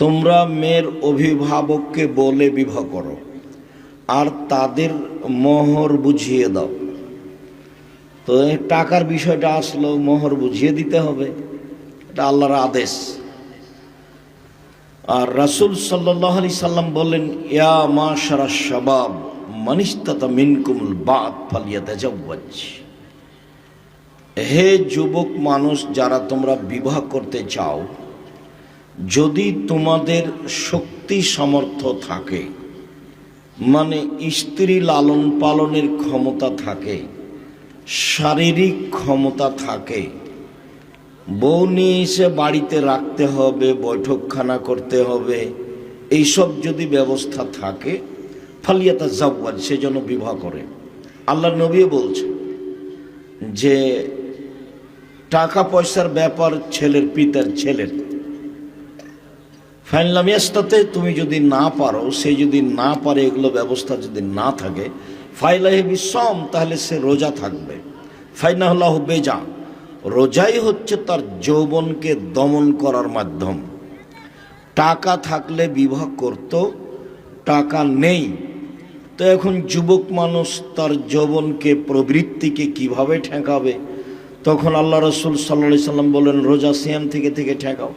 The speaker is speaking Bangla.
তোমরা মেয়ের অভিভাবককে বলে বিবাহ করো আর তাদের মোহর বুঝিয়ে দাও। তো এই টাকার বিষয়টা আসলো, মোহর বুঝিয়ে দিতে হবে, এটা আল্লাহর আদেশ। আর রাসূল সাল্লাল্লাহু আলাইহি সাল্লাম বললেন, ইয়া মাশারা শাবাব মান ইসতাতা মিনকুমুল বাত ফালিয়াতাজাওয়াজ। হে যুবক মানুষ, যারা তোমরা বিবাহ করতে চাও, যদি তোমাদের শক্তি সামর্থ্য থাকে, মানে স্ত্রী লালন পালনের ক্ষমতা থাকে, শারীরিক ক্ষমতা থাকে, বউ নিয়ে এসে বাড়িতে রাখতে হবে, বৈঠকখানা করতে হবে, এইসব যদি ব্যবস্থা থাকে, ফালিয়াতাজাওয়াজ, সেজন্য বিবাহ করে। আল্লাহর নবী বলছে যে টাকা পয়সার ব্যাপার ছেলের পিতার ছেলের। ফাইনলাম ইয়াস্তাতে, তুমি যদি না পারো, সে যদি না পারে, এগুলো ব্যবস্থা যদি না থাকে, ফাইলাহি বিসম, তাহলে সে রোজা থাকবে। ফাইনাহুল্লাহু বেজা, রোজাই হচ্ছে তার যৌবনকে দমন করার মাধ্যম। টাকা থাকলে বিবাহ করত, টাকা নেই, তো এখন যুবক মানুষ তার যৌবনকে, প্রবৃত্তিকে কিভাবে ঠেকাবে? তখন আল্লাহ রাসূল সাল্লাল্লাহু আলাইহি সাল্লাম বলেন, রোজা সিয়াম থেকে ঠেকাও।